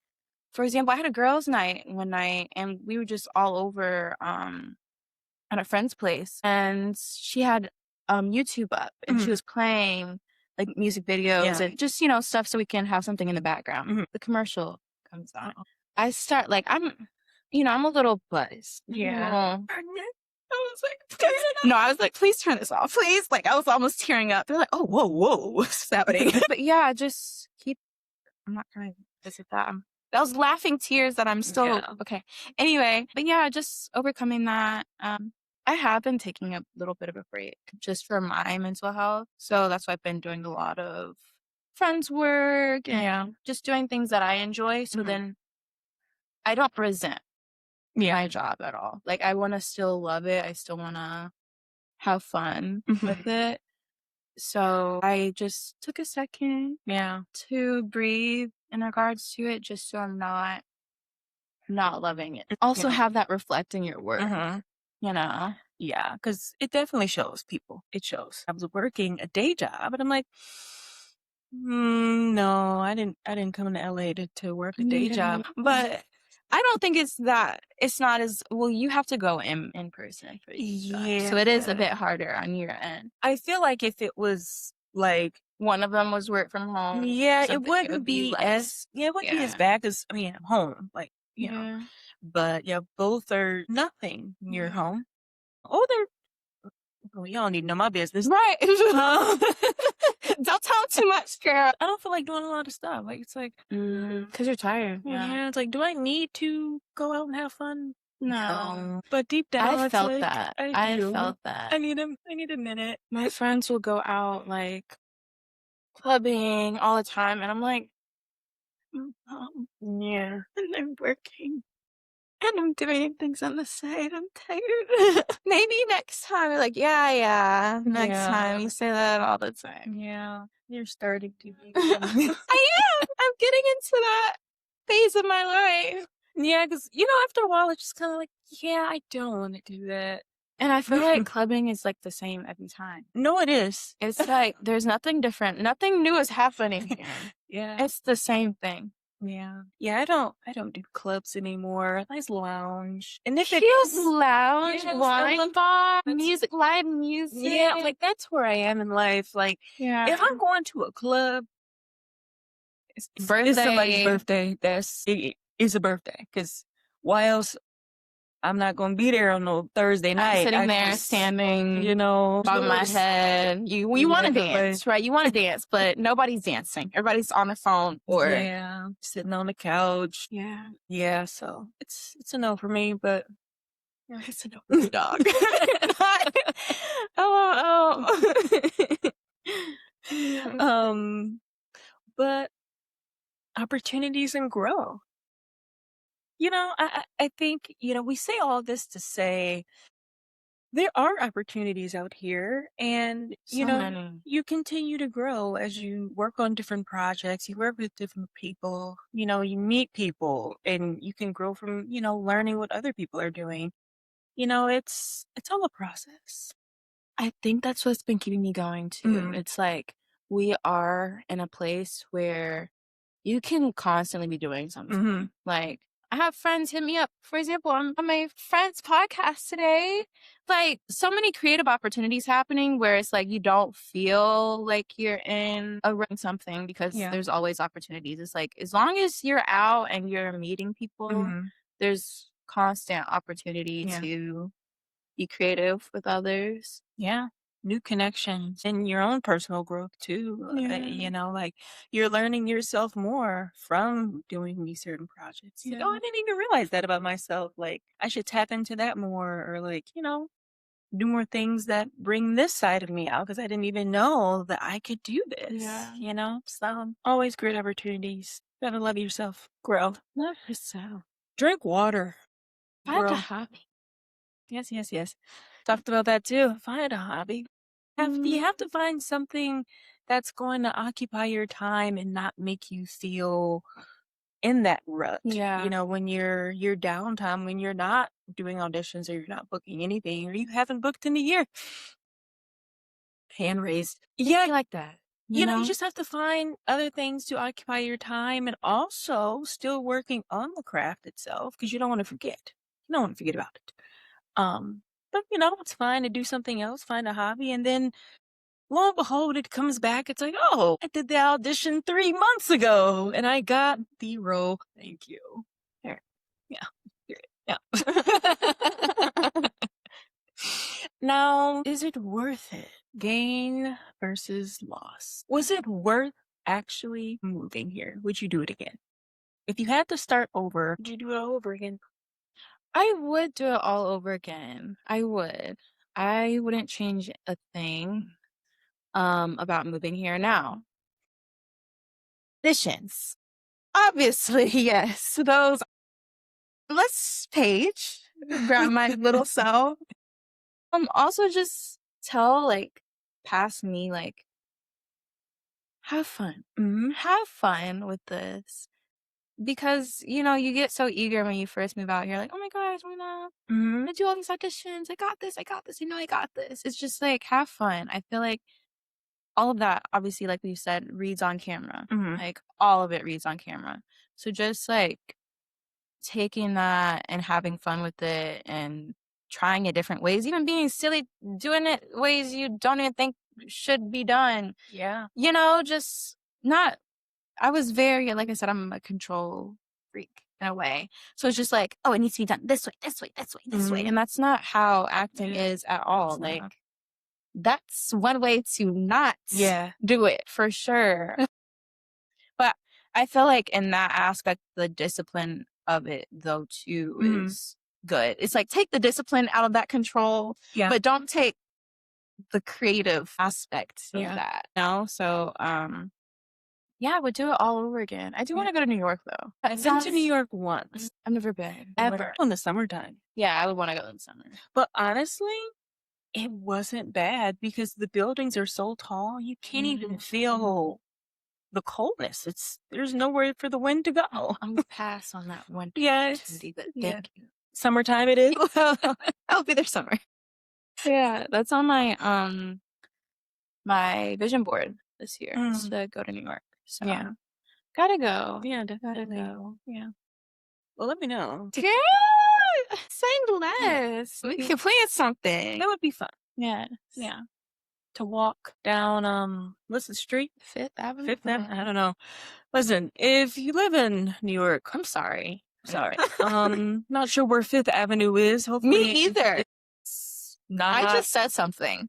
for example, I had a girls' night one night and we were just all over at a friend's place, and she had YouTube up and she Mhm. was playing like music videos Yeah. and just, stuff so we can have something in the background. Mhm. The commercial comes on. Uh-oh. I start like I'm a little buzzed. Yeah. I was like, no, I was like, please turn this off, please. Like, I was almost tearing up. They're like, oh, whoa, whoa, what's happening? But yeah, just I'm not trying to visit that. That was laughing tears that I'm still Yeah. okay. Anyway, but yeah, just overcoming that. I have been taking a little bit of a break just for my mental health. So that's why I've been doing a lot of friends work and Yeah. just doing things that I enjoy. So Mhm. then I don't resent. Yeah. my job at all. Like, I wanna still love it, I still wanna have fun with Mhm. it. So, I just took a second Yeah. to breathe in regards to it just so I'm not loving it. Also Yeah. have that reflect in your work, Mhm. you know? Yeah, because it definitely shows people. It shows. I was working a day job, and I'm like, no, I didn't come to LA to work a day Yeah, job. but I don't think it's not as well, you have to go in person for these jobs, Yeah, so it is a bit harder on your end. I feel like if it was like, One of them was work from home or yeah, it something, it wouldn't would be be less. it wouldn't be as Yeah. bad because I mean I'm home, like Yeah. but yeah, both are nothing near Yeah. home. Oh, they're well, y'all don't need to know my business. Right. Um, Don't tell too much, girl. I don't feel like doing a lot of stuff. Like it's like, 'Cause you're tired, yeah. yeah, it's like, do I need to go out and have fun? No. No. But deep I down, it's felt like, that. I I do. felt that. I need a minute. My friends will go out, like, clubbing all the time, and I'm like, Yeah. and I'm working, and I'm doing things on the side, I'm tired. Maybe next time. Like, yeah, yeah, next Yeah. time. You say that all the time. Yeah. You're starting to I become. am. I'm getting into that phase of my life. Yeah, because, after a while, it's just kind of like, yeah, I don't want to do that. And I feel like clubbing is like the same every time. No, it is. It's like there's nothing different. Nothing new is happening here. Yeah. It's the same thing. Yeah. Yeah, I don't do clubs anymore. Nice lounge. And if it Cute is, lounge, yes, I wine love bar, that's music, live yeah, music. like that's where I am in life. Like if Yeah. I'm going to a club, it's somebody's Birthday. birthday. It is a birthday. Because why else? I'm not gonna be there on no Thursday I'm night. sitting I there just, standing, bobbing my just head. You want yeah, to like dance, right? You want to dance, but nobody's dancing. Everybody's on the phone or yeah, sitting on the couch. yeah. Yeah, so it's a no for me. But It's an open dog. Not, oh, oh. um, but opportunities and grow. I think, we say all this to say there are opportunities out here and, So many. you continue to grow as you work on different projects, you work with different people, you meet people and you can grow from, learning what other people are doing. It's all a process. I think that's what's been keeping me going too. Mhm. It's like we are in a place where you can constantly be doing something. Mhm. Like, I have friends hit me up. For example, I'm on my friend's podcast today. Like, so many creative opportunities happening where it's like you don't feel like you're in a ring something because Yeah. there's always opportunities. It's like as long as you're out and you're meeting people, Mhm. there's constant opportunity Yeah. to be creative with others. Yeah. New connections and your own personal growth too. Yeah. Like you're learning yourself more from doing these certain projects. Like, oh, I Yeah. didn't even realize that about myself. Like, I should tap into that more or like, do more things that bring this side of me out because I didn't even know that I could do this, Yeah. So, always great opportunities. Gotta love yourself. Grow. Love yourself. Drink water. Find a Grow. hobby. Yes, yes, yes. Talked about that too. Find a hobby. You have to find something that's going to occupy your time and not make you feel in that rut. Yeah. When your downtime, when you're not doing auditions or you're not booking anything or you haven't booked in a year. Hand raised. It'd Yeah, be like that, you just have to find other things to occupy your time and also still working on the craft itself because you don't want to forget. You don't want to forget about it. But it's fine to do something else, find a hobby, and then lo and behold, it comes back. It's like, oh, I did the audition 3 months ago and I got the role. Thank you. There. Yeah. Period. Yeah. Now, is it worth it? Gain versus loss. Was it worth actually moving here? Would you do it again? If you had to start over, would you do it all over again? I would do it all over again. I would. I wouldn't change a thing, about moving here now. Conditions. Obviously, yes. Those let's page, grab my little self. Also just tell like past me, like, have fun. Have fun with this. Because, you get so eager when you first move out here, like, oh my gosh, I'm gonna do all these auditions. I got this, I got this, I got this. It's just like have fun. I feel like all of that, obviously, like we said, reads on camera. Like all of it reads on camera. So just like taking that and having fun with it and trying it different ways, even being silly, doing it ways you don't even think should be done. Yeah. Just not I was very, like I said, I'm a control freak in a way. So it's just like, oh, it needs to be done this way, this way, this way, this way. And that's not how acting is at all. It's Like not. that's one way to not Yeah. do it for sure. But I feel like in that aspect, the discipline of it though too is good. It's like take the discipline out of that control, Yeah. but don't take the creative aspect of Yeah. that. So yeah, I would do it all over again. I do want to go to New York though. I've been to New York once. I've never been. Ever. In the summertime. Yeah, I would want to go in summer. But honestly, it wasn't bad because the buildings are so tall, you can't even feel the coldness. There's nowhere for the wind to go. I'm gonna pass on that one Yeah, opportunity, but yeah. thank you. Summertime it is. I'll be there summer. Yeah, that's on my vision board this year to go to New York. So Yeah. gotta go. Yeah, Gotta definitely. go. Yeah. Well, let me know. Yeah, saying less. We can plan something. That would be fun. Yes. Yeah. To walk down, what's the street? Fifth Avenue. Fifth Avenue? I don't know. Listen, if you live in New York, I'm sorry. sorry. Not sure where Fifth Avenue is. Hopefully Me either. it's not, I just said something.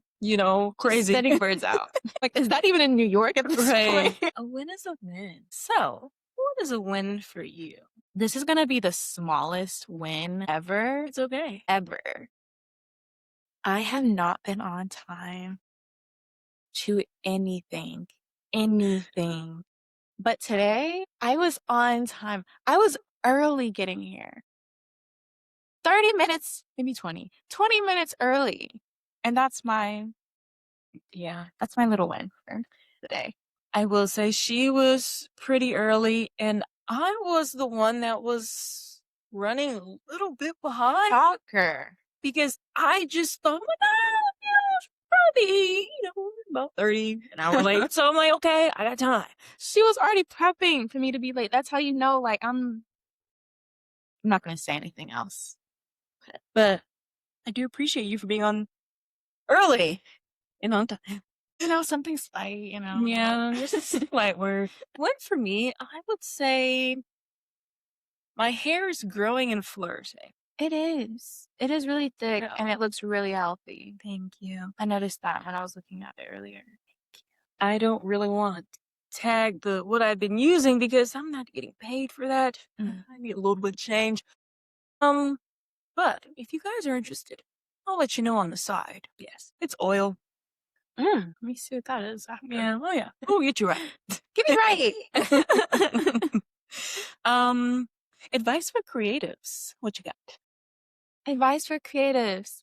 crazy. Spitting words out. Like, is that even in New York at this Right. point? A win is a win. So, what is a win for you? This is gonna be the smallest win ever. It's okay. Ever. I have not been on time to anything. Anything. But today, I was on time. I was early getting here. 30 minutes, maybe 20. 20 minutes early. And that's my little win for the day. I will say she was pretty early, and I was the one that was running a little bit behind Shocker. because I just thought, probably, about 30 an hour late. So I'm like, okay, I got time. She was already prepping for me to be late. That's how you know, like, I'm not going to say anything else. But I do appreciate you for being on early and on time. Something slight, Yeah, just a slight word. One for me, I would say my hair is growing and flourishing. It is. It is really thick Yeah. and it looks really healthy. Thank you. I noticed that when I was looking at it earlier. I don't really want to tag what I've been using because I'm not getting paid for that. I need a little bit of change. But if you guys are interested, I'll let you know on the side. Yes, it's oil. Let me see what that is. Yeah. Oh yeah. Oh, get you right. Get me right. Advice for creatives. What you got? Advice for creatives.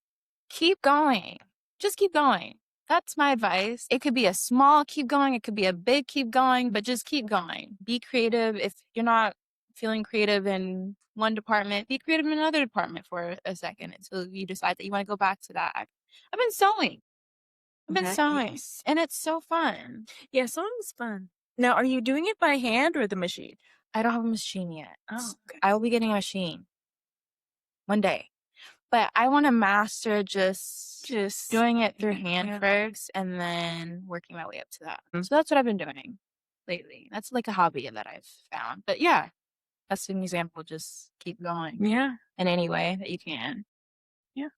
Keep going. Just keep going. That's my advice. It could be a small keep going. It could be a big keep going, but just keep going. Be creative. If you're not feeling creative in one department, be creative in another department for a second until you decide that you want to go back to that. I've been sewing. Nice. And it's so fun. Yeah, sewing's fun. Now, are you doing it by hand or the machine? I don't have a machine yet. Oh, okay. I will be getting a machine one day. But I want to master just doing it through hand first and then working my way up to that. So that's what I've been doing lately. That's like a hobby that I've found. But yeah, that's an example. Just keep going. Yeah. In any way that you can. Yeah.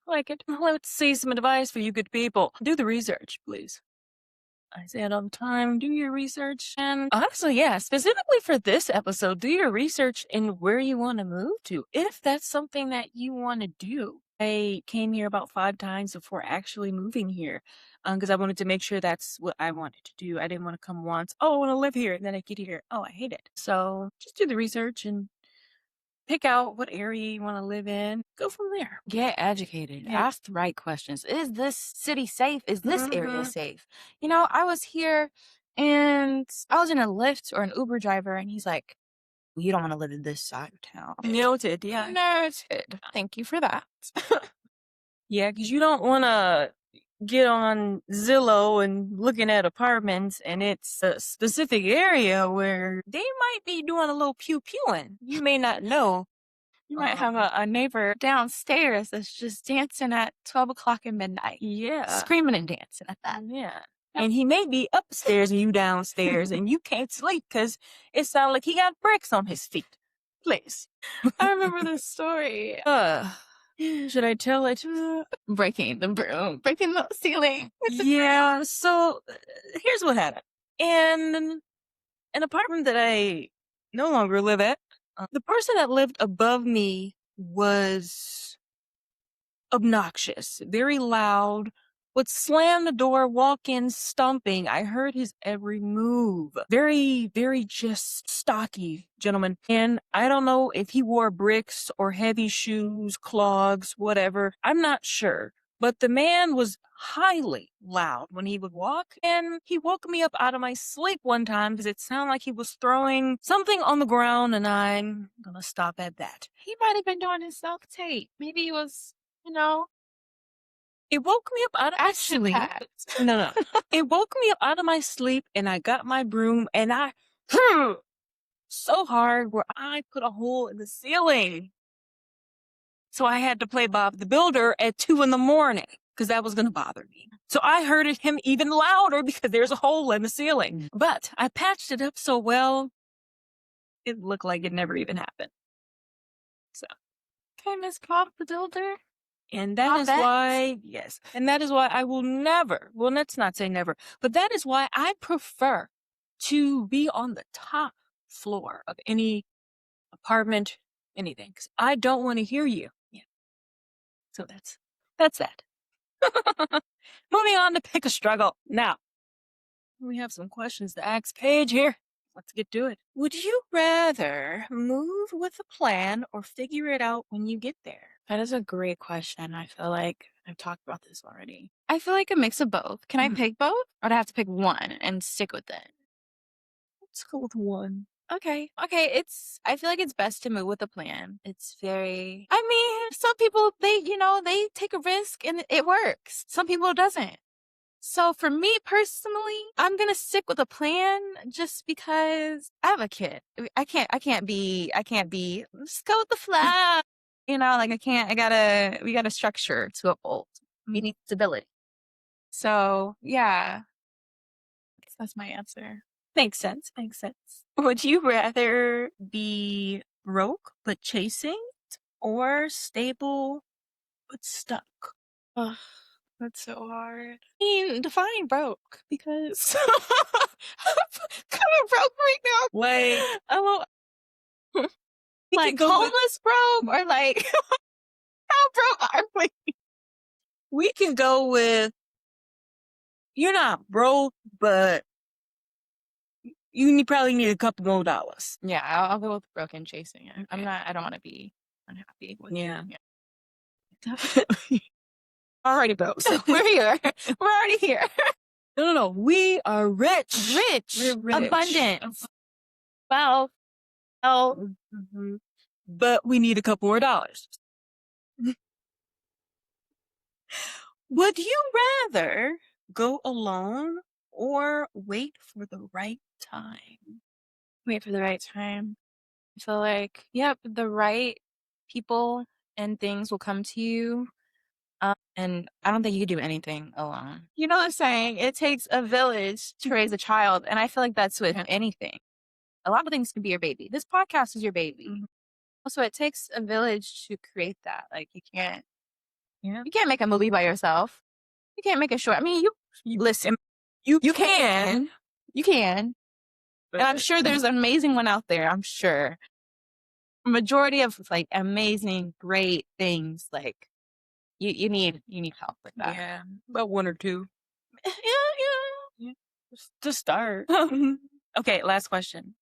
I like it. Let's see some advice for you good people. Do the research, please. I say it all the time. Do your research. And honestly, yeah, specifically for this episode, do your research in where you want to move to, if that's something that you want to do. I came here about 5 times before actually moving here because I wanted to make sure that's what I wanted to do. I didn't want to come once, oh, I want to live here. And then I get here, oh, I hate it. So just do the research and pick out what area you want to live in. Go from there. Get educated. Yeah. Ask the right questions. Is this city safe? Is this area Mhm. safe? You know, I was here and I was in a Lyft or an Uber driver, and he's like, "Well, you don't want to live in this side of town." Noted. Yeah. Noted. Thank you for that. Yeah, because you don't want to get on Zillow and looking at apartments, and it's a specific area where they might be doing a little pew pewing. You may not know. You might have a neighbor downstairs that's just dancing at 12 o'clock at midnight, Yeah. screaming and dancing at that. Yeah. Yep. And he may be upstairs and you downstairs, and you can't sleep because it sounds like he got bricks on his feet. Please. I remember this story. Should I tell it? Breaking the broom, breaking the ceiling. Yeah. So here's what happened. In an apartment that I no longer live at, the person that lived above me was obnoxious, very loud, would slam the door, walk in stomping. I heard his every move. Very, very just stocky gentleman. And I don't know if he wore bricks or heavy shoes, clogs, whatever. I'm not sure. But the man was highly loud when he would walk. And he woke me up out of my sleep one time because it sounded like he was throwing something on the ground, and I'm gonna stop at that. He might have been doing his self tape. Maybe he was, you know, It woke me up out of my action sleep. packed. No. It woke me up out of my sleep, and I got my broom and I so hard where I put a hole in the ceiling. So I had to play Bob the Builder at 2 a.m. because that was going to bother me. So I heard him even louder because there's a hole in the ceiling. But I patched it up so well, it looked like it never even happened. So. Okay, Miss Bob the Builder. And that is why, yes, and that is why I will never, well, let's not say never, but that is why I prefer to be on the top floor of any apartment, anything, because I don't want to hear you. Yeah. So that's that. Moving on to pick a struggle. Now, we have some questions to ask Paige here. Let's get to it. Would you rather move with a plan or figure it out when you get there? That is a great question. I feel like I've talked about this already. I feel like a mix of both. Can I pick both? Or do I have to pick one and stick with it? Let's go with one. Okay. I feel like it's best to move with a plan. It's very, I mean, some people, they take a risk and it works. Some people it doesn't. So for me personally, I'm going to stick with a plan just because I have a kid. I can't be, let's go with the flow. You know, like we gotta structure to uphold. We need stability. So yeah, I guess that's my answer. Makes sense. Would you rather be broke but chasing or stable but stuck? Ugh, that's so hard. I mean, define broke because I'm kind of broke right now. Like, I'm we like could go with, homeless broke or like how broke are we? we can go with you're not broke, but probably need a couple more dollars. Yeah, I'll go with broke and chasing it. Okay. I don't want to be unhappy with Yeah. Definitely. Alrighty, folks. We're here. We're already here. No. We are rich. Rich. We're rich. Abundant. Well. Mm-hmm. But we need a couple more dollars. Would you rather go alone or wait for the right time? Wait for the right time. I feel like, yep, the right people and things will come to you. And I don't think you can do anything alone. You know what I'm saying? It takes a village to raise a child. And I feel like that's with anything. A lot of things can be your baby. This podcast is your baby. Mhm. So it takes a village to create that. Like you can't Yeah. make a movie by yourself. You can't make a short. I mean, you listen. You can. You can. And I'm sure there's an amazing one out there. I'm sure. Majority of like amazing, great things. Like you need help with that. Yeah, about one or two. Yeah. To start. Okay, last question.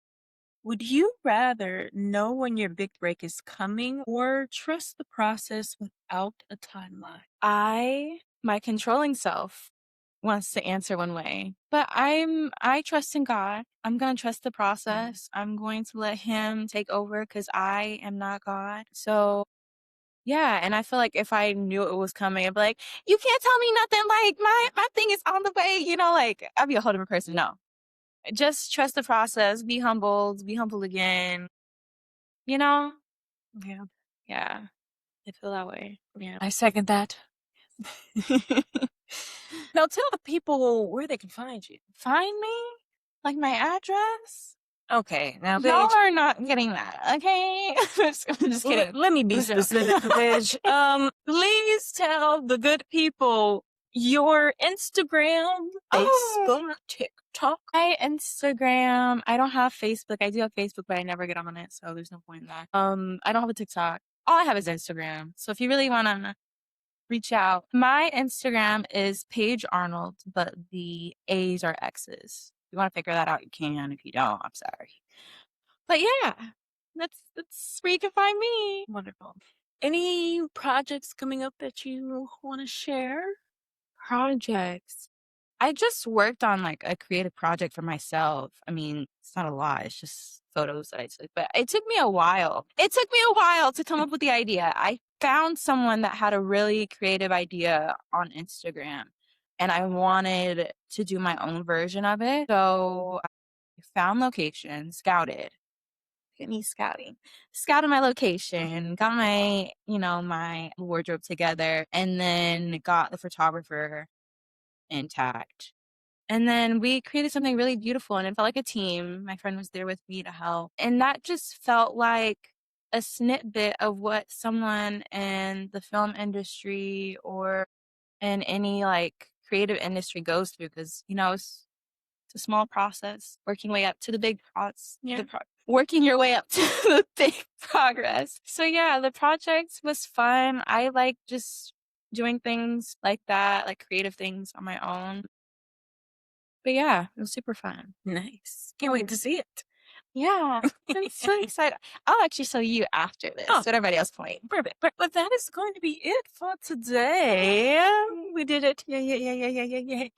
Would you rather know when your big break is coming or trust the process without a timeline? My controlling self wants to answer one way, but I trust in God. I'm going to trust the Mm. process. I'm going to let him take over cuz I am not God. So, yeah, and I feel like if I knew it was coming, I'd be like, "You can't tell me nothing like my thing is on the way," like I'd be a whole different person. No. Just trust the process, be humble again, you know? Yeah. Yeah. I feel that way. Yeah. I second that. Now tell the people where they can find you. Find me? Like my address? Okay, now, Y'all Paige, are not getting that, okay? I'm just kidding. let me be I'm joking. specific, Paige. Please tell the good people your Instagram, Oh, Facebook, TikTok. my Instagram. I don't have Facebook. I do have Facebook, but I never get on it, so there's no point in that. I don't have a TikTok. All I have is Instagram. So if you really wanna reach out, my Instagram is Paige Arnold, but the A's are X's. If you wanna figure that out, you can. If you don't, I'm sorry. But yeah, that's where you can find me. Wonderful. Any projects coming up that you want to share? Projects. I just worked on like a creative project for myself. I mean, it's not a lot, it's just photos that I took, but it took me a while. It took me a while to come up with the idea. I found someone that had a really creative idea on Instagram and I wanted to do my own version of it. So I found location, scouted. Look at me scouting. Scouted my location, got my wardrobe together, and then got the photographer intact. And then we created something really beautiful and it felt like a team. My friend was there with me to help. And that just felt like a snippet of what someone in the film industry or in any like creative industry goes through because it's a small process working way up to the big Yeah. working your way up to the big progress. So yeah, the project was fun. I like just doing things like that, like creative things on my own. But yeah, it was super fun. Nice. Can't wait to see it. Yeah, I'm so excited. I'll actually show you after this. Oh, So everybody else point. perfect. But that is going to be it for today. We did it. Yeah, yeah, yeah, yeah, yeah, yeah, yeah.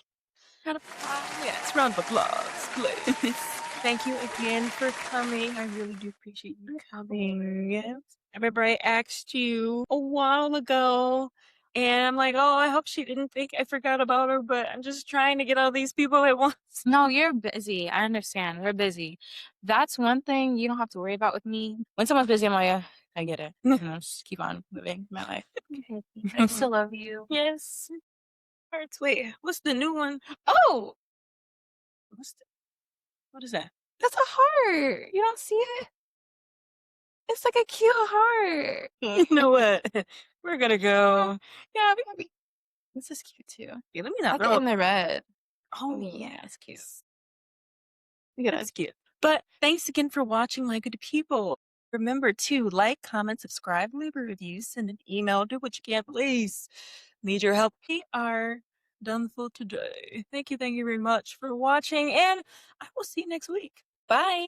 Round of applause. Yes, round of applause, please. Thank you again for coming. I really do appreciate you coming. Yes. I remember I asked you a while ago, and I'm like, oh, I hope she didn't think I forgot about her, but I'm just trying to get all these people at once. No, you're busy. I understand. We're busy. That's one thing you don't have to worry about with me. When someone's busy, I'm like, "Yeah, I get it. Just keep on moving my life." Okay. I still love you. Yes. Hearts. Wait, what's the new one? Oh, What's the, what is that? that's a heart. You don't see it? It's like a cute heart. You know what? We're gonna go. Yeah, this is cute too. Yeah, let me I not like it throw. in the red. Oh, Yeah, it's cute. yes. Look at That's us. cute. But thanks again for watching, my good people. Remember to like, comment, subscribe, leave a review, send an email, do what you can, please. Need your help. We are done for today. Thank you very much for watching, and I will see you next week. Bye.